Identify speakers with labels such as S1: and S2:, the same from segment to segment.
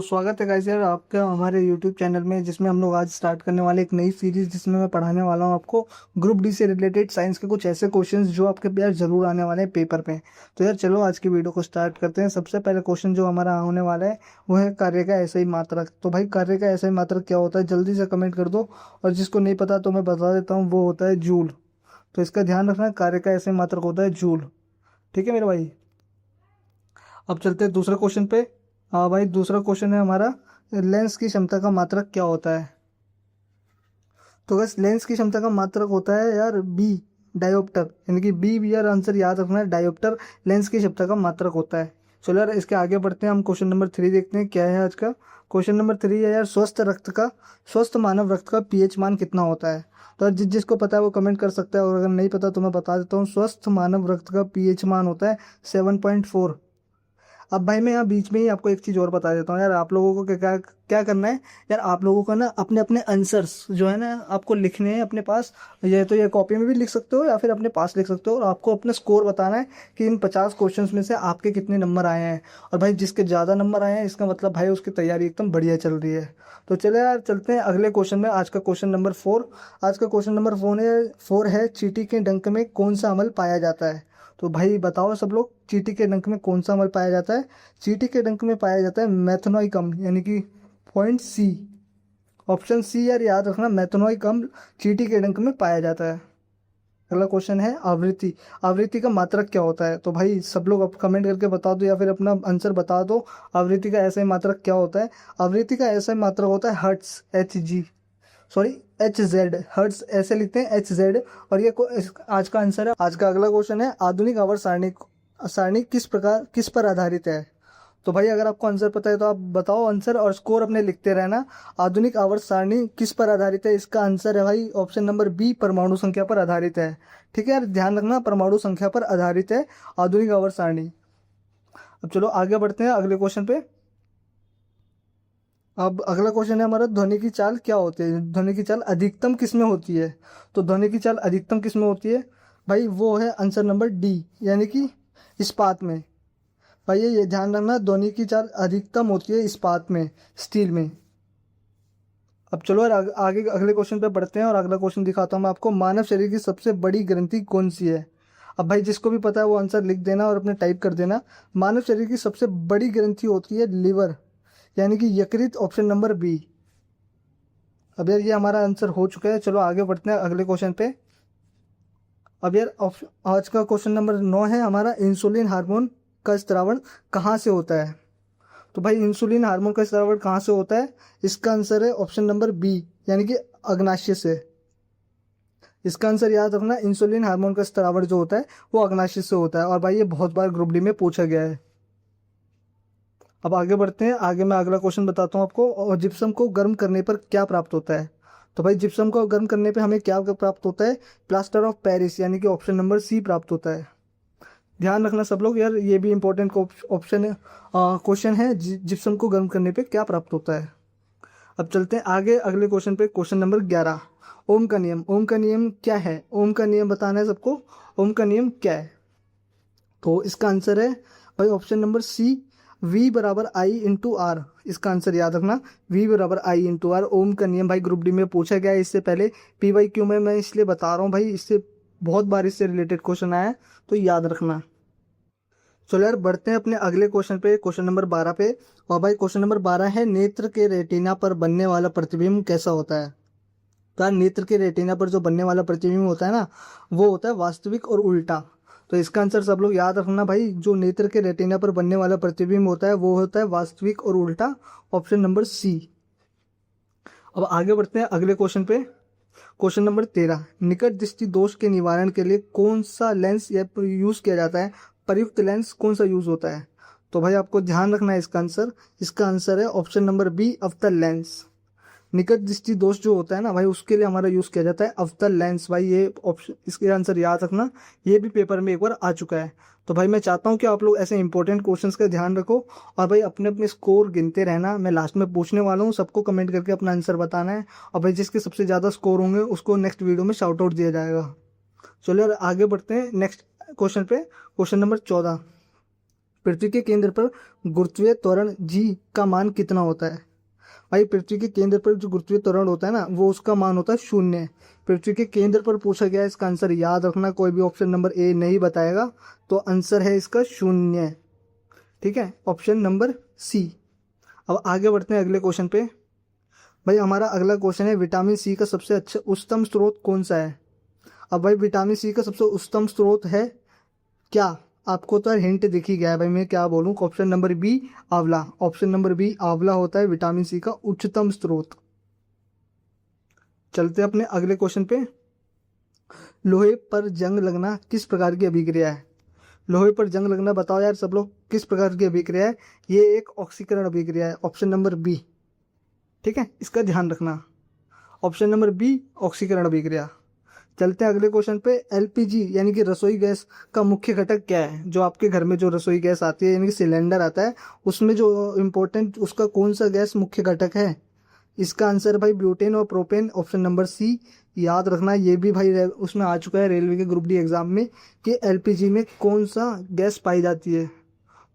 S1: स्वागत है गाइस यार आपका हमारे YouTube चैनल में, जिसमें हम लोग आज स्टार्ट करने वाले एक नई सीरीज, जिसमें मैं पढ़ाने वाला हूँ आपको ग्रुप डी से रिलेटेड साइंस के कुछ ऐसे क्वेश्चंस जो आपके यार जरूर आने वाले हैं पेपर पे। तो यार चलो आज की वीडियो को स्टार्ट करते हैं। सबसे पहले क्वेश्चन जो हमारा होने वाला है वो है कार्य का ऐसा ही मात्रक। तो भाई कार्य का ऐसा ही मात्रक क्या होता है, जल्दी से कमेंट कर दो। और जिसको नहीं पता तो मैं बता देता हूँ, वो होता है जूल। तो इसका ध्यान रखना, कार्य का ऐसा ही मात्रक होता है जूल। ठीक है मेरे भाई। अब चलते हैं दूसरे क्वेश्चन पे। हाँ भाई, दूसरा क्वेश्चन है हमारा, लेंस की क्षमता का मात्रक क्या होता है। तो बस लेंस की क्षमता का मात्रक होता है यार बी, डायोप्टर। यानी कि बी यार, आंसर याद रखना है, डायोप्टर लेंस की क्षमता का मात्रक होता है। चलो यार इसके आगे बढ़ते हैं, हम क्वेश्चन नंबर 3 देखते हैं क्या है आज का। क्वेश्चन नंबर 3 है यार, स्वस्थ मानव रक्त का पीएच मान कितना होता है। तो यार जिसको पता है वो कमेंट कर सकता है, और अगर नहीं पता तो मैं बता देता हूँ, स्वस्थ मानव रक्त का पीएच मान होता है 7.4। अब भाई मैं यहाँ बीच में ही आपको एक चीज़ और बता देता हूँ यार, आप लोगों को क्या क्या क्या करना है। यार आप लोगों को ना अपने अपने आंसर्स जो है ना आपको लिखने हैं अपने पास। ये कॉपी में भी लिख सकते हो या फिर अपने पास लिख सकते हो, और आपको अपना स्कोर बताना है कि इन 50 क्वेश्चंस में से आपके कितने नंबर आए हैं। और भाई जिसके ज़्यादा नंबर आए हैं, इसका मतलब भाई उसकी तैयारी एकदम बढ़िया चल रही है। तो चले यार चलते हैं अगले क्वेश्चन में। आज का क्वेश्चन नंबर 4। आज का क्वेश्चन नंबर 4 है, चींटी के डंक में कौन सा अम्ल पाया जाता है। तो भाई बताओ सब लोग, चींटी के डंक में कौन सा अम्ल पाया जाता है। चींटी के डंक में पाया जाता है मेथनोइक अम्ल, यानी कि पॉइंट सी, ऑप्शन सी यार याद रखना, मेथनोइक अम्ल चींटी के डंक में पाया जाता है। अगला क्वेश्चन है आवृत्ति। आवृत्ति का मात्रक क्या होता है। तो भाई सब लोग अब कमेंट करके बता दो या फिर अपना आंसर बता दो, आवृत्ति का ऐसा ही मात्रक क्या होता है। आवृत्ति का ऐसा ही मात्रक होता है hertz, H G, sorry H Z, hertz ऐसे लिखते हैं, एच जेड। और आज का आंसर है। आज का अगला क्वेश्चन है, आधुनिक आवर्त सारणी सारणी किस पर आधारित है। तो भाई अगर आपको आंसर पता है तो आप बताओ आंसर, और स्कोर अपने लिखते रहना। आधुनिक आवर्त सारणी किस पर आधारित है, इसका आंसर है भाई ऑप्शन नंबर बी, परमाणु संख्या पर आधारित है। ठीक है यार, ध्यान रखना, परमाणु संख्या पर आधारित है आधुनिक आवर्त सारणी। अब चलो आगे बढ़ते हैं अगले क्वेश्चन पे। अब अगला क्वेश्चन है हमारा, ध्वनि की चाल क्या होती है, ध्वनि की चाल अधिकतम किस में होती है। तो ध्वनि की चाल अधिकतम किस में होती है, भाई वो है आंसर नंबर डी, यानी कि इस्पात में। भाई ये ध्यान रखना, ध्वनि की चाल अधिकतम होती है इस्पात में, स्टील में। अब चलो यार आगे अगले क्वेश्चन पे बढ़ते हैं, और अगला क्वेश्चन दिखाता हूँ मैं आपको, मानव शरीर की सबसे बड़ी ग्रंथि कौन सी है। अब भाई जिसको भी पता है वो आंसर लिख देना और अपने टाइप कर देना। मानव शरीर की सबसे बड़ी ग्रंथि होती है लिवर, यानी कि यकृत, ऑप्शन नंबर बी। अब यार ये हमारा आंसर हो चुका है। चलो आगे बढ़ते हैं अगले क्वेश्चन पे। अब यार आज का क्वेश्चन नंबर 9 है हमारा, इंसुलिन हार्मोन का स्त्रावण कहाँ से होता है। तो भाई इंसुलिन हार्मोन का स्त्रावण कहाँ से होता है, इसका आंसर है ऑप्शन नंबर बी, यानी कि अग्नाशय से। इसका आंसर याद रखना, इंसुलिन हार्मोन का स्त्रावण जो होता है वो अग्नाशय से होता है। और भाई ये बहुत बार ग्रुप डी में पूछा गया है। अब आगे बढ़ते हैं, आगे मैं अगला क्वेश्चन बताता हूँ आपको, और जिप्सम को गर्म करने पर क्या प्राप्त होता है। तो भाई जिप्सम को गर्म करने पे हमें क्या प्राप्त होता है, प्लास्टर ऑफ पेरिस, यानी कि ऑप्शन नंबर सी प्राप्त होता है। ध्यान रखना सब लोग यार, ये भी इंपॉर्टेंट ऑप्शन है, क्वेश्चन है, जिप्सम को गर्म करने पे क्या प्राप्त होता है। अब चलते हैं आगे अगले क्वेश्चन पे, क्वेश्चन नंबर 11। ओम का नियम, ओम का नियम क्या है, ओम का नियम बताना है सबको, ओम का नियम क्या है। तो इसका आंसर है भाई ऑप्शन नंबर सी, V बराबर आई इंटू आर। इसका आंसर याद रखना, V बराबर आई इंटू आर, ओम का नियम। भाई ग्रुप डी में पूछा गया है इससे पहले, PYQ में, मैं इसलिए बता रहा हूँ भाई, इससे बहुत बार इससे रिलेटेड क्वेश्चन आया है, तो याद रखना। चलो यार बढ़ते हैं अपने अगले क्वेश्चन पे, क्वेश्चन नंबर 12 पे। और भाई क्वेश्चन नंबर 12 है, नेत्र के रेटिना पर बनने वाला प्रतिबिंब कैसा होता है। तो यार नेत्र के रेटिना पर जो बनने वाला प्रतिबिंब होता है ना, वो होता है वास्तविक और उल्टा। तो इसका आंसर सब लोग याद रखना भाई, जो नेत्र के रेटिना पर बनने वाला प्रतिबिंब होता है वो होता है वास्तविक और उल्टा, ऑप्शन नंबर सी। अब आगे बढ़ते हैं अगले क्वेश्चन पे, क्वेश्चन नंबर 13, निकट दृष्टि दोष के निवारण के लिए कौन सा लेंस या यूज किया जाता है, प्रयुक्त लेंस कौन सा यूज होता है। तो भाई आपको ध्यान रखना है इसका आंसर है ऑप्शन नंबर बी, अवतल लेंस। निकट दृष्टि दोष जो होता है ना भाई, उसके लिए हमारा यूज किया जाता है अवतल लेंस। भाई ये ऑप्शन, इसके आंसर याद रखना, ये भी पेपर में एक बार आ चुका है। तो भाई मैं चाहता हूँ कि आप लोग ऐसे इंपॉर्टेंट क्वेश्चंस का ध्यान रखो, और भाई अपने अपने स्कोर गिनते रहना। मैं लास्ट में पूछने वाला हूँ, सबको कमेंट करके अपना आंसर बताना है, और भाई जिसके सबसे ज़्यादा स्कोर होंगे उसको नेक्स्ट वीडियो में शाउट आउट दिया जाएगा। चलो यार आगे बढ़ते हैं नेक्स्ट क्वेश्चन पे, क्वेश्चन नंबर 14। पृथ्वी के केंद्र पर गुरुत्वीय त्वरण जी का मान कितना होता है? भाई पृथ्वी के केंद्र पर जो गुरुत्वीय त्वरण होता है ना, वो उसका मान होता है 0। पृथ्वी के केंद्र पर पूछा गया है, इसका आंसर याद रखना, कोई भी ऑप्शन नंबर ए नहीं बताएगा, तो आंसर है इसका 0। ठीक है, ऑप्शन नंबर सी। अब आगे बढ़ते हैं अगले क्वेश्चन पे। भाई हमारा अगला क्वेश्चन है, विटामिन सी का सबसे अच्छा उच्चतम स्रोत कौन सा है? अब भाई विटामिन सी का सबसे उच्चतम स्रोत है क्या? आपको तो हिंट दिख ही गया है भाई, मैं क्या बोलूँ। ऑप्शन नंबर बी आंवला। ऑप्शन नंबर बी आंवला होता है विटामिन सी का उच्चतम स्रोत। चलते अपने अगले क्वेश्चन पे। लोहे पर जंग लगना किस प्रकार की अभिक्रिया है? लोहे पर जंग लगना बताओ यार सब लोग, किस प्रकार की अभिक्रिया है? ये एक ऑक्सीकरण अभिक्रिया है, ऑप्शन नंबर बी। ठीक है, इसका ध्यान रखना, ऑप्शन नंबर बी ऑक्सीकरण अभिक्रिया। चलते हैं अगले क्वेश्चन पे। एलपीजी यानी कि रसोई गैस का मुख्य घटक क्या है? जो आपके घर में जो रसोई गैस आती है यानी कि सिलेंडर आता है, उसमें जो इम्पोर्टेंट उसका कौन सा गैस मुख्य घटक है? इसका आंसर भाई ब्यूटेन और प्रोपेन, ऑप्शन नंबर सी। याद रखना, ये भी भाई उसमें आ चुका है रेलवे के ग्रुप डी एग्जाम में कि एलपीजी में कौन सा गैस पाई जाती है।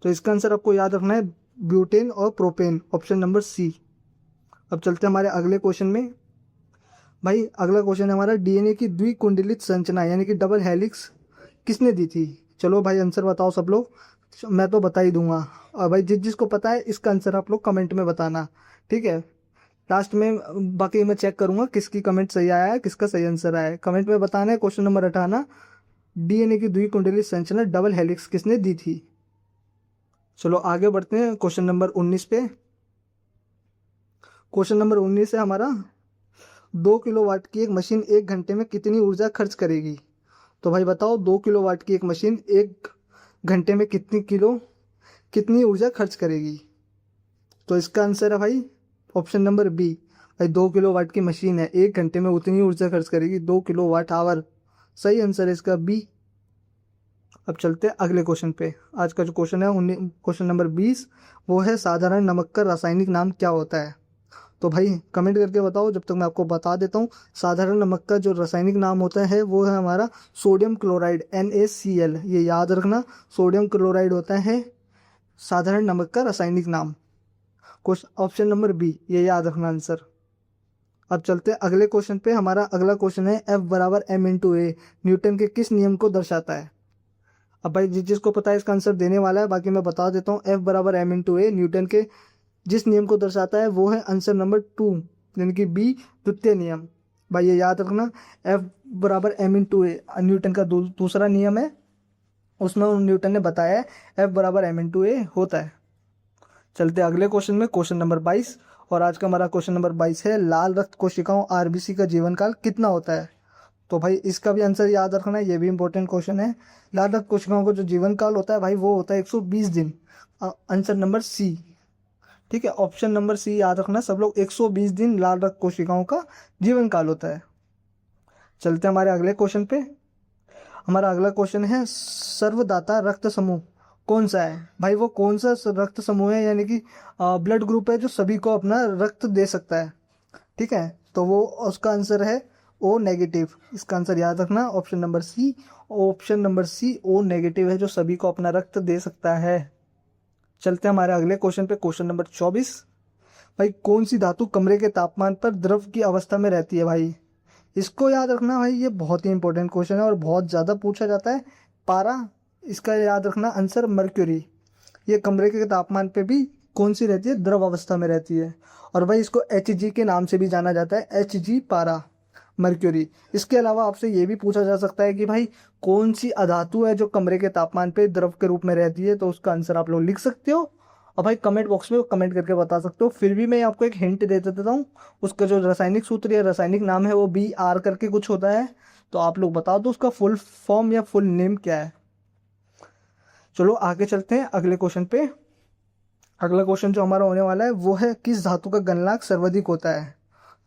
S1: तो इसका आंसर आपको याद रखना है ब्यूटेन और प्रोपेन, ऑप्शन नंबर सी। अब चलते हैं हमारे अगले क्वेश्चन में। भाई अगला क्वेश्चन है हमारा, डीएनए की द्विकुंडलित संरचना यानी कि डबल हेलिक्स किसने दी थी? चलो भाई आंसर बताओ सब लोग, मैं तो बता ही दूंगा। और भाई जिसको पता है इसका आंसर आप लोग कमेंट में बताना, ठीक है। लास्ट में बाकी मैं चेक करूंगा किसकी कमेंट सही आया है, किसका सही आंसर आया है, कमेंट में बताना है। क्वेश्चन नंबर 58, डीएनए की द्विकुंडलित संरचना डबल हेलिक्स किसने दी थी? चलो आगे बढ़ते हैं क्वेश्चन नंबर 19 पे। क्वेश्चन नंबर 19 है हमारा, 2 किलोवाट की एक मशीन 1 घंटे में कितनी ऊर्जा खर्च करेगी? तो भाई बताओ, 2 किलोवाट की एक मशीन 1 घंटे में कितनी ऊर्जा खर्च करेगी? तो इसका आंसर है भाई ऑप्शन नंबर बी। भाई 2 किलोवाट की मशीन है, 1 घंटे में उतनी ऊर्जा खर्च करेगी, 2 किलोवाट आवर। सही आंसर है इसका बी। अब चलते हैं अगले क्वेश्चन पे। आज का जो क्वेश्चन है क्वेश्चन नंबर 20, वो है साधारण नमक का रासायनिक नाम क्या होता है? तो भाई कमेंट करके बताओ, जब तक मैं आपको बता देता हूँ। साधारण नमक का जो रासायनिक नाम होता है वो है हमारा सोडियम क्लोराइड, NaCl। ये याद रखना, सोडियम क्लोराइड होता है साधारण नमक का रासायनिक नाम। ऑप्शन नंबर बी, ये याद रखना आंसर। अब चलते हैं अगले क्वेश्चन पे। हमारा अगला क्वेश्चन है, F बराबर m/a न्यूटन के किस नियम को दर्शाता है? अब भाई जिसको पता है इसका आंसर देने वाला है, बाकी मैं बता देता हूँ। F बराबर m/a न्यूटन के जिस नियम को दर्शाता है वो है आंसर नंबर 2 यानी कि बी, द्वितीय नियम। भाई ये याद रखना, F बराबर m/a न्यूटन का दूसरा नियम है, उसमें न्यूटन ने बताया है F बराबर m/a होता है। चलते अगले क्वेश्चन में, क्वेश्चन नंबर 22। और आज का हमारा क्वेश्चन नंबर 22 है, लाल रक्त कोशिकाओं RBC का जीवन काल कितना होता है? तो भाई इसका भी आंसर याद रखना है, ये भी इंपॉर्टेंट क्वेश्चन है। लाल रक्त कोशिकाओं का जो जीवन काल होता है भाई वो होता है 120 दिन, आंसर नंबर सी। ठीक है, ऑप्शन नंबर सी याद रखना सब लोग, 120 दिन लाल रक्त कोशिकाओं का जीवन काल होता है। चलते हमारे अगले क्वेश्चन पे। हमारा अगला क्वेश्चन है, सर्वदाता रक्त समूह कौन सा है? भाई वो कौन सा रक्त समूह है यानी कि ब्लड ग्रुप है जो सभी को अपना रक्त दे सकता है? ठीक है, तो वो उसका आंसर है O नेगेटिव। इसका आंसर याद रखना, option number C. Option number C O negative है जो सभी को अपना रक्त दे सकता है। चलते हैं हमारे अगले क्वेश्चन पे, क्वेश्चन नंबर 24। भाई कौन सी धातु कमरे के तापमान पर द्रव की अवस्था में रहती है? भाई इसको याद रखना भाई, ये बहुत ही इंपॉर्टेंट क्वेश्चन है और बहुत ज़्यादा पूछा जाता है। पारा, इसका याद रखना आंसर मर्क्यूरी। ये कमरे के तापमान पे भी कौन सी रहती है? द्रव अवस्था में रहती है। और भाई इसको Hg के नाम से भी जाना जाता है, Hg पारा, मर्क्यूरी। इसके अलावा आपसे ये भी पूछा जा सकता है कि भाई कौन सी अधातु है जो कमरे के तापमान पे द्रव के रूप में रहती है? तो उसका आंसर आप लोग लिख सकते हो और भाई कमेंट बॉक्स में कमेंट करके बता सकते हो। फिर भी मैं आपको एक हिंट दे देता हूँ, उसका जो रासायनिक सूत्र या रासायनिक नाम है वो Br करके कुछ होता है। तो आप लोग बता दो उसका फुल फॉर्म या फुल नेम क्या है। चलो आगे चलते हैं अगले क्वेश्चन पे। अगला क्वेश्चन जो हमारा होने वाला है वो है, किस धातु का गलनांक सर्वाधिक होता है?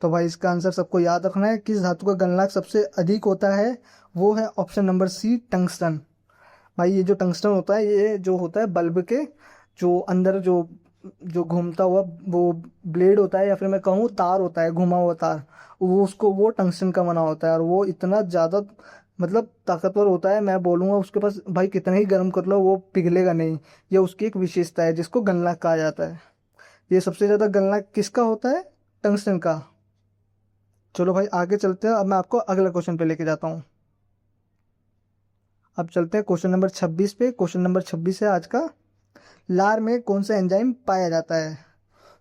S1: तो भाई इसका आंसर सबको याद रखना है, किस धातु का गलनांक सबसे अधिक होता है वो है ऑप्शन नंबर सी, टंगस्टन। भाई ये जो टंगस्टन होता है, ये जो होता है बल्ब के जो अंदर जो जो घूमता हुआ वो ब्लेड होता है, या फिर मैं कहूँ तार होता है, घुमा हुआ तार, वो टंगस्टन का बना होता है और वो इतना ज़्यादा मतलब ताकतवर होता है, मैं बोलूँगा उसके पास भाई कितना ही गर्म कर लो वो पिघलेगा नहीं। ये उसकी एक विशेषता है जिसको गलनांक कहा जाता है। ये सबसे ज़्यादा गलनांक किसका होता है? टंगस्टन का। चलो भाई आगे चलते हैं, अब मैं आपको अगला क्वेश्चन पे लेके जाता हूँ। अब चलते हैं क्वेश्चन नंबर 26 पे। क्वेश्चन नंबर 26 है आज का, लार में कौन सा एंजाइम पाया जाता है?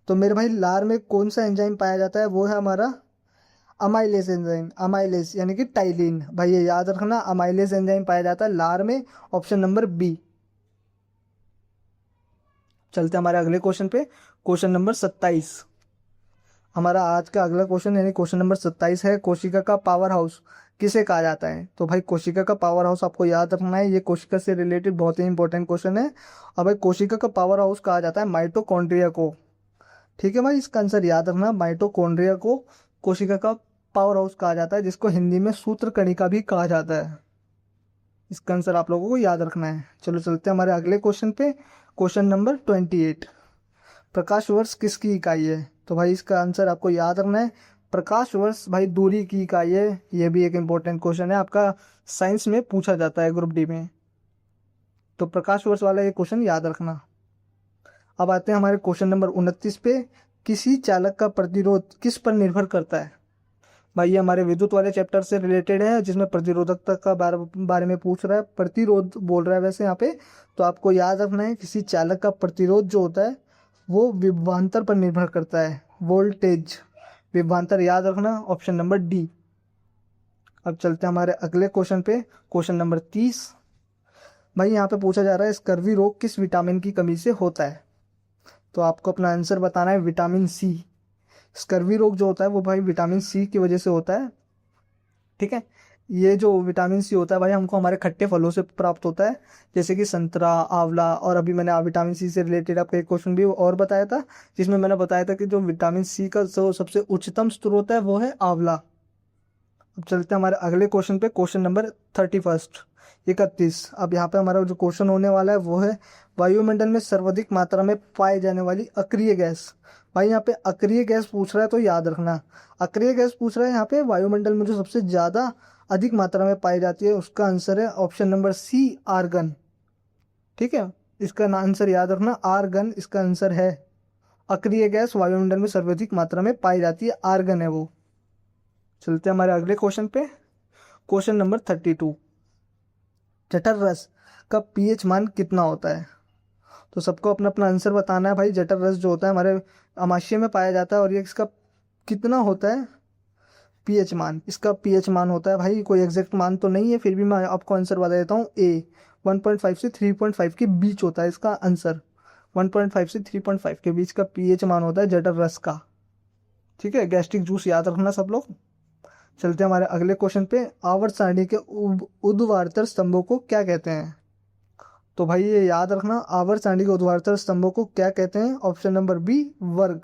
S1: तो मेरे भाई लार में कौन सा एंजाइम पाया जाता है? वो है हमारा अमाइलेज एंजाइम। अमाइलेज यानी कि टाइलिन। भाई ये याद रखना, अमाइलेज एंजाइम पाया जाता है लार में, ऑप्शन नंबर बी। चलते हैं हमारे अगले क्वेश्चन पे। Question number 27। हमारा आज का अगला क्वेश्चन यानी क्वेश्चन नंबर 27 है, कोशिका का पावर हाउस किसे कहा जाता है? तो भाई कोशिका का पावर हाउस आपको याद रखना है, ये कोशिका से रिलेटेड बहुत ही इंपॉर्टेंट क्वेश्चन है। और भाई कोशिका का पावर हाउस कहा जाता है माइटोकॉन्ड्रिया को। ठीक है भाई, इसका आंसर याद रखना, माइटोकॉन्ड्रिया को कोशिका का पावर हाउस कहा जाता है, जिसको हिंदी में सूत्र कणिका भी कहा जाता है। इसका आंसर आप लोगों को याद रखना है। चलो चलते हैं हमारे अगले क्वेश्चन पे। क्वेश्चन नंबर 28, प्रकाश वर्ष किसकी इकाई है? तो भाई इसका आंसर आपको याद रखना है, प्रकाश वर्ष भाई दूरी की इकाई है। ये भी एक इंपॉर्टेंट क्वेश्चन है, आपका साइंस में पूछा जाता है ग्रुप डी में, तो प्रकाश वर्ष वाला ये क्वेश्चन याद रखना। अब आते हैं हमारे क्वेश्चन नंबर 29 पे, किसी चालक का प्रतिरोध किस पर निर्भर करता है? भाई ये हमारे विद्युत वाले चैप्टर से रिलेटेड है, जिसमें प्रतिरोधकता का बारे में पूछ रहा है, प्रतिरोध बोल रहा है वैसे यहाँ पे। तो आपको याद रखना है, किसी चालक का प्रतिरोध जो होता है वो विभवांतर पर निर्भर करता है, वोल्टेज। विभवांतर याद रखना, ऑप्शन नंबर डी। अब चलते हैं हमारे अगले क्वेश्चन पे। Question number 30। भाई यहाँ पे पूछा जा रहा है, स्कर्वी रोग किस विटामिन की कमी से होता है? तो आपको अपना आंसर बताना है, विटामिन सी। स्कर्वी रोग जो होता है वो भाई विटामिन सी की वजह से होता है। ठीक है, ये जो विटामिन सी होता है भाई हमको हमारे खट्टे फलों से प्राप्त होता है, जैसे कि संतरा, आंवला। और अभी मैंने विटामिन सी से रिलेटेड आपको एक क्वेश्चन भी और बताया था, जिसमें मैंने बताया था कि जो विटामिन सी का जो सबसे उच्चतम स्रोत है वो है आंवला। अब चलते हैं हमारे अगले क्वेश्चन पे। Question number 31। अब यहाँ पे हमारा जो क्वेश्चन होने वाला है वो है, वायुमंडल में सर्वाधिक मात्रा में पाए जाने वाली अक्रिय गैस। भाई यहाँ पे अक्रिय गैस पूछ रहा है, तो याद रखना, अक्रिय गैस पूछ रहा है यहाँ पे, वायुमंडल में जो सबसे ज्यादा अधिक मात्रा में पाई जाती है उसका आंसर है ऑप्शन नंबर सी, आर्गन। ठीक है, इसका आंसर याद रखना, आर्गन इसका आंसर है। अक्रिय गैस वायुमंडल में सर्वाधिक मात्रा में पाई जाती है, आर्गन है वो। चलते हैं हमारे अगले क्वेश्चन पे। क्वेश्चन नंबर 32, जठर रस का पीएच मान कितना होता है? तो सबको अपना अपना आंसर बताना है भाई। जठर रस जो होता है हमारे अमाशय में पाया जाता है, और ये इसका कितना होता है पीएच मान? इसका पीएच मान होता है भाई, कोई एग्जैक्ट मान तो नहीं है, फिर भी मैं आपको आंसर बता देता हूँ, ए 1.5 से 3.5 के बीच होता है इसका आंसर। 1.5 से 3.5 के बीच का पीएच मान होता है जठर रस का। ठीक है, गैस्ट्रिक जूस याद रखना सब लोग। चलते हैं हमारे अगले क्वेश्चन पे, आवर्त सारणी के ऊर्ध्वाधर स्तंभों को क्या कहते हैं? तो भाई ये याद रखना, आवर्त सारणी के ऊर्ध्वाधर स्तंभों को क्या कहते हैं? ऑप्शन नंबर बी, वर्ग।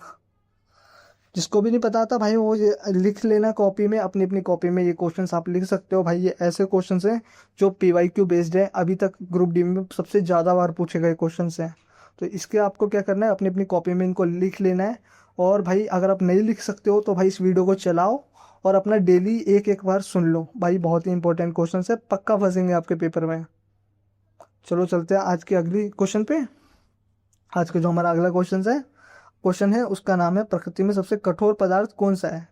S1: जिसको भी नहीं पता था भाई वो ये लिख लेना कॉपी में, अपनी अपनी कॉपी में ये क्वेश्चंस आप लिख सकते हो भाई। ये ऐसे क्वेश्चंस हैं जो पीवाईक्यू बेस्ड है, अभी तक ग्रुप डी में सबसे ज़्यादा बार पूछे गए क्वेश्चंस हैं। तो इसके आपको क्या करना है, अपनी अपनी कॉपी में इनको लिख लेना है। और भाई अगर आप नहीं लिख सकते हो तो भाई इस वीडियो को चलाओ और अपना डेली एक एक बार सुन लो भाई, बहुत ही इंपॉर्टेंट क्वेश्चन है, पक्का फंसेंगे आपके पेपर में। चलो चलते हैं आज की अगली क्वेश्चन पे। आज का जो हमारा अगला क्वेश्चन है उसका नाम है, प्रकृति में सबसे कठोर पदार्थ कौन सा है?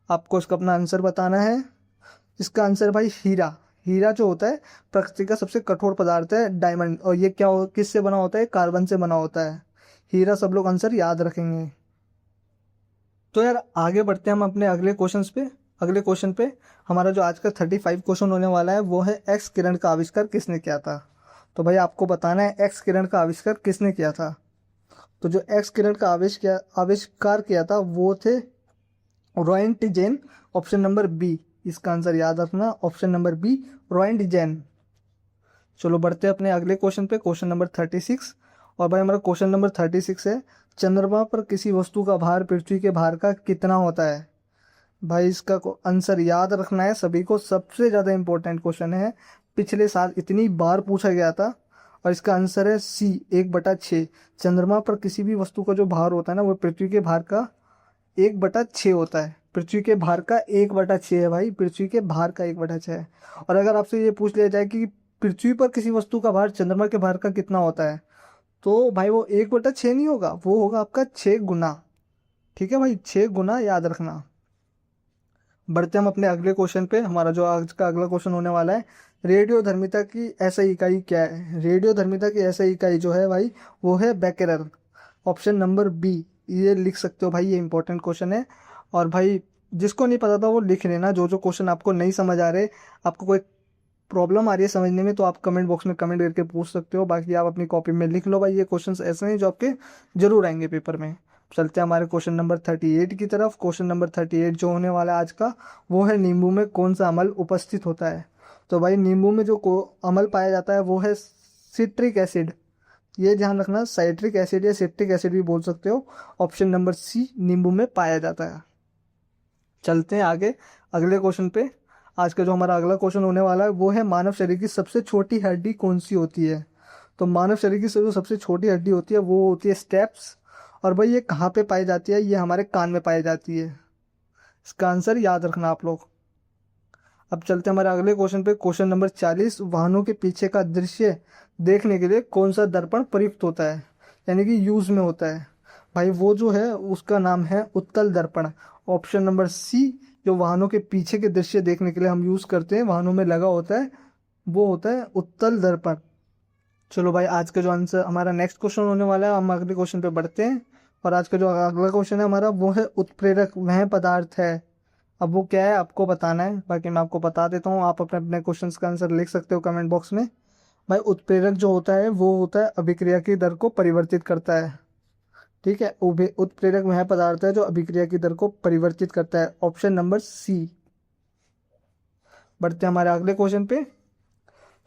S1: आपको इसका अपना आंसर बताना है। इसका आंसर भाई हीरा। हीरा जो होता है प्रकृति का सबसे कठोर पदार्थ है, डायमंड। और ये किससे बना होता है? कार्बन से बना होता है हीरा। सब लोग आंसर याद रखेंगे। तो यार आगे बढ़ते हैं हम अपने अगले क्वेश्चन पे। हमारा जो आज का 35 क्वेश्चन होने वाला है वो है, एक्स किरण का आविष्कार किसने किया था? तो भाई आपको बताना है एक्स किरण का आविष्कार किसने किया था। तो जो एक्स किरण का आविष्कार किया था वो थे रॉयंटजेन, ऑप्शन नंबर बी। इसका आंसर याद रखना, ऑप्शन नंबर बी, रॉयंटजेन। चलो बढ़ते हैं अपने अगले क्वेश्चन पे, क्वेश्चन नंबर 36। और भाई हमारा क्वेश्चन नंबर 36 है, चंद्रमा पर किसी वस्तु का भार पृथ्वी के भार का कितना होता है? भाई इसका आंसर याद रखना है सभी को, सबसे ज़्यादा इंपॉर्टेंट क्वेश्चन है, पिछले साल इतनी बार पूछा गया था। और इसका आंसर है सी, 1/6। चंद्रमा पर किसी भी वस्तु का जो भार होता है ना वो पृथ्वी के भार का 1/6 होता है। पृथ्वी के भार का 1/6 है भाई, पृथ्वी के भार का 1/6 है। और अगर आपसे ये पूछ लिया जाए कि पृथ्वी पर किसी वस्तु का भार चंद्रमा के भार का कितना होता है, तो भाई वो 1/6 नहीं होगा, वो होगा आपका 6 गुना। ठीक है भाई, 6 गुना, याद रखना। बढ़ते हम अपने अगले क्वेश्चन पे। हमारा जो आज का अगला क्वेश्चन होने वाला है, रेडियोधर्मिता की ऐसा इकाई क्या है। रेडियोधर्मिता की ऐसा इकाई जो है भाई, वो है बैकेरल। ऑप्शन नंबर बी, ये लिख सकते हो भाई, ये इंपॉर्टेंट क्वेश्चन है। और भाई जिसको नहीं पता था वो लिख लेना, जो जो क्वेश्चन आपको नहीं समझ आ रहे, आपको कोई प्रॉब्लम आ रही है समझने में, तो आप कमेंट बॉक्स में कमेंट करके पूछ सकते हो। बाकी आप अपनी कॉपी में लिख लो भाई, ये क्वेश्चंस ऐसे हैं जो आपके जरूर आएंगे पेपर में। चलते हैं हमारे क्वेश्चन नंबर 38 की तरफ। क्वेश्चन नंबर 38 जो होने वाला है आज का, वो है नींबू में कौन सा अम्ल उपस्थित होता है। तो भाई नींबू में जो अम्ल पाया जाता है वो है सिट्रिक एसिड। ये ध्यान रखना, साइट्रिक एसिड या सिट्रिक एसिड भी बोल सकते हो। ऑप्शन नंबर सी नींबू में पाया जाता है। चलते हैं आगे अगले क्वेश्चन पे। आज का जो हमारा अगला क्वेश्चन होने वाला है वो है, मानव शरीर की सबसे छोटी हड्डी कौन सी होती है। तो मानव शरीर की जो सबसे छोटी हड्डी होती है वो होती है स्टेप्स। और भाई ये कहाँ पे पाई जाती है, ये हमारे कान में पाई जाती है। इसका आंसर याद रखना आप लोग। अब चलते हैं हमारे अगले क्वेश्चन पे। क्वेश्चन नंबर 40, वाहनों के पीछे का दृश्य देखने के लिए कौन सा दर्पण प्रयुक्त होता है, यानी कि यूज में होता है। भाई वो जो है उसका नाम है उत्तल दर्पण। ऑप्शन नंबर सी, जो वाहनों के पीछे के दृश्य देखने के लिए हम यूज करते हैं, वाहनों में लगा होता है, वो होता है उत्तल दर्पण। चलो भाई, आज का जो आंसर हमारा नेक्स्ट क्वेश्चन होने वाला है, हम अगले क्वेश्चन पे बढ़ते हैं। और आज का जो अगला क्वेश्चन है हमारा, वो है उत्प्रेरक वह पदार्थ है। अब वो क्या है आपको बताना है, बाकी मैं आपको बता देता हूँ, आप अपने अपने क्वेश्चन का आंसर लिख सकते हो कमेंट बॉक्स में। भाई उत्प्रेरक जो होता है वो होता है अभिक्रिया की दर को परिवर्तित करता है। ठीक है, उत्प्रेरक वह पदार्थ है जो अभिक्रिया की दर को परिवर्तित करता है। Option number C. बढ़ते हैं हमारे अगले क्वेश्चन पे।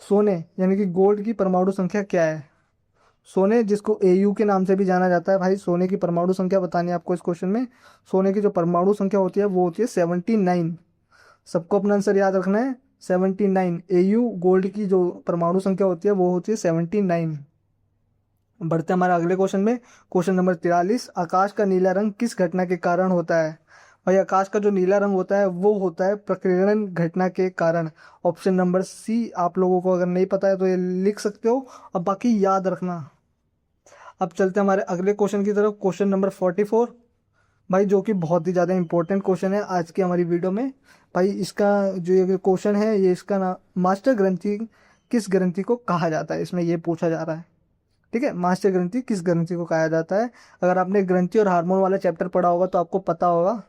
S1: सोने यानी कि गोल्ड की परमाणु संख्या क्या है। सोने, जिसको एयू के नाम से भी जाना जाता है, भाई सोने की परमाणु संख्या बतानी है आपको इस क्वेश्चन में। सोने की जो परमाणु संख्या होती है वो होती है 79। सबको अपना आंसर याद रखना है, 79। एयू गोल्ड की जो परमाणु संख्या होती है वो होती है 79। बढ़ते हैं हमारे अगले क्वेश्चन में। क्वेश्चन नंबर 43, आकाश का नीला रंग किस घटना के कारण होता है। भाई आकाश का जो नीला रंग होता है वो होता है प्रकीर्णन घटना के कारण। Option number C. आप लोगों को अगर नहीं पता है तो ये लिख सकते हो, अब बाकी याद रखना। अब चलते हैं हमारे अगले क्वेश्चन की तरफ। क्वेश्चन नंबर 44 भाई, जो कि बहुत ही ज़्यादा इंपॉर्टेंट क्वेश्चन है आज की हमारी वीडियो में। भाई इसका जो ये क्वेश्चन है, ये इसका नाम मास्टर ग्रंथि किस ग्रंथि को कहा जाता है, इसमें ये पूछा जा रहा है। ठीक है, मास्टर ग्रंथि किस ग्रंथि को कहा जाता है। अगर आपने ग्रंथि और हार्मोन वाला चैप्टर पढ़ा होगा तो आपको पता होगा।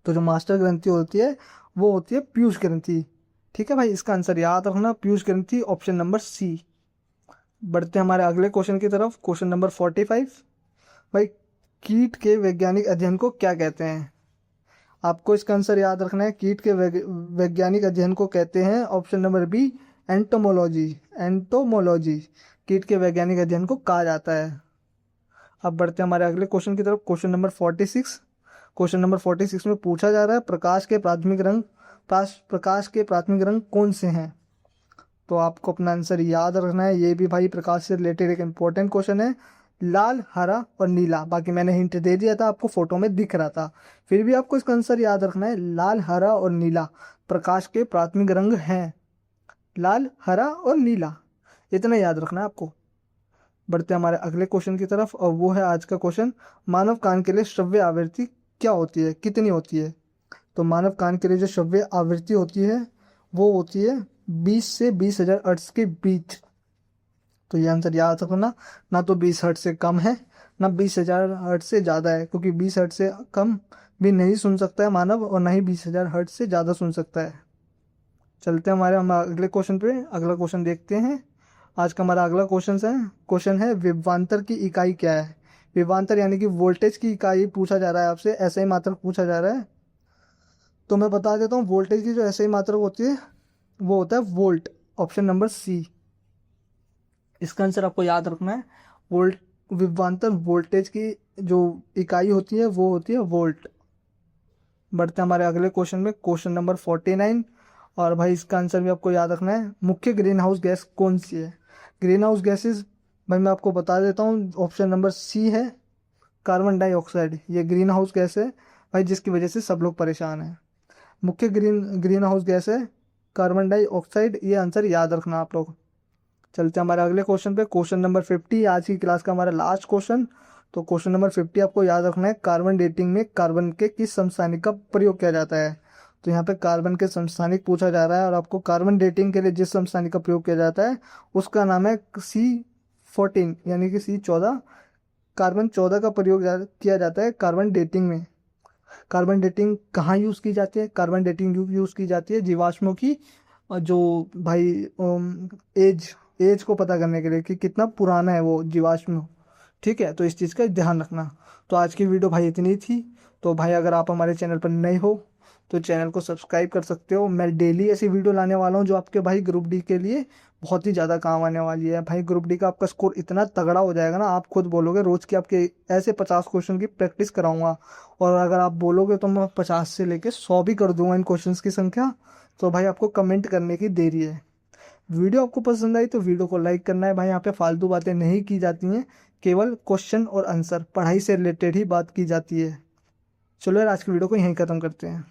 S1: तो जो मास्टर ग्रंथि होती है वो होती है पीयूष ग्रंथि। ठीक है भाई, इसका आंसर याद रखना, पीयूष ग्रंथि, ऑप्शन नंबर सी। बढ़ते हैं हमारे अगले क्वेश्चन की तरफ। क्वेश्चन नंबर 45 भाई, कीट के वैज्ञानिक अध्ययन को क्या कहते हैं। आपको इसका आंसर याद रखना है, कीट के वैज्ञानिक अध्ययन को कहते हैं, option number B, entomology. Entomology कीट के वैज्ञानिक अध्ययन को कहा जाता है। अब बढ़ते हैं हमारे अगले क्वेश्चन की तरफ। Question number 46। क्वेश्चन नंबर 46 में पूछा जा रहा है, प्रकाश के प्राथमिक रंग कौन से हैं। तो आपको अपना आंसर याद रखना है, ये भी भाई प्रकाश से रिलेटेड एक इंपॉर्टेंट क्वेश्चन है। लाल, हरा और नीला। बाकी मैंने हिंट दे दिया था, आपको फोटो में दिख रहा था, फिर भी आपको इसका आंसर याद रखना है। लाल, हरा और नीला प्रकाश के प्राथमिक रंग हैं। लाल, हरा और नीला, इतना याद रखना है आपको। बढ़ते हैं हमारे अगले क्वेश्चन की तरफ, और वो है आज का क्वेश्चन, मानव कान के लिए श्रव्य आवृत्ति क्या होती है, कितनी होती है। तो मानव कान के लिए जो श्रव्य आवृत्ति होती है वो होती है 20 से 20,000 हर्ट्ज के बीच। तो ये आंसर याद रखना, ना तो 20 हर्ट्ज से कम है, ना 20,000 हर्ट्ज से ज़्यादा है, क्योंकि 20 हर्ट्ज से कम भी नहीं सुन सकता है मानव, और ना ही 20,000 हर्ट्ज से ज़्यादा सुन सकता है। चलते हैं हम अगले क्वेश्चन पे। अगला क्वेश्चन देखते हैं। आज का हमारा अगला क्वेश्चन है विभवांतर की इकाई क्या है। विभवांतर यानी कि वोल्टेज की इकाई पूछा जा रहा है आपसे, ऐसा ही मात्रक पूछा जा रहा है। तो मैं बता देता हूँ, वोल्टेज की जो ऐसे ही मात्रक होती है वो होता है वोल्ट। ऑप्शन नंबर सी। इसका आंसर आपको याद रखना है, वोल्ट। विभवांतर वोल्टेज की जो इकाई होती है वो होती है वोल्ट। बढ़ते हैं हमारे अगले क्वेश्चन में। क्वेश्चन नंबर 49, और भाई इसका आंसर भी आपको याद रखना है, मुख्य ग्रीन हाउस गैस कौन सी है। ग्रीन हाउस गैसेज भाई मैं आपको बता देता हूँ, ऑप्शन नंबर सी है कार्बन डाइऑक्साइड। ये ग्रीन हाउस गैस है भाई जिसकी वजह से सब लोग परेशान हैं। मुख्य ग्रीन हाउस गैस है कार्बन डाइऑक्साइड। ये आंसर याद रखना आप लोग। चलते हैं हमारे अगले क्वेश्चन पे, क्वेश्चन नंबर 50, आज की क्लास का हमारा लास्ट क्वेश्चन। तो क्वेश्चन नंबर 50 आपको याद रखना है, कार्बन डेटिंग में कार्बन के किस समस्थानिक का प्रयोग किया जाता है। तो यहाँ पे कार्बन के समस्थानिक पूछा जा रहा है, और आपको कार्बन डेटिंग के लिए जिस समस्थानिक का प्रयोग किया जाता है उसका नाम है C14 यानी कि C14। कार्बन 14 का प्रयोग किया जाता है कार्बन डेटिंग में। कार्बन डेटिंग कहाँ यूज़ की जाती है? कार्बन डेटिंग यूज़ की जाती है जीवाश्मों की जो भाई एज एज को पता करने के लिए कि कितना पुराना है वो जीवाश्म। ठीक है, तो इस चीज़ का ध्यान रखना। तो आज की वीडियो भाई इतनी थी। तो भाई अगर आप हमारे चैनल पर नए हो तो चैनल को सब्सक्राइब कर सकते हो। मैं डेली ऐसी वीडियो लाने वाला हूँ जो आपके भाई ग्रुप डी के लिए बहुत ही ज़्यादा काम आने वाली है। भाई ग्रुप डी का आपका स्कोर इतना तगड़ा हो जाएगा ना, आप खुद बोलोगे रोज़ की आपके ऐसे 50 क्वेश्चन की प्रैक्टिस कराऊंगा। और अगर आप बोलोगे तो मैं 50 से लेके 100 भी कर दूंगा इन क्वेश्चंस की संख्या। तो भाई आपको कमेंट करने की देरी है। वीडियो आपको पसंद आई तो वीडियो को लाइक करना है। भाई यहाँ पे फालतू बातें नहीं की जाती हैं, केवल क्वेश्चन और आंसर पढ़ाई से रिलेटेड ही बात की जाती है। चलो यार, आज की वीडियो को यहीं ख़त्म करते हैं।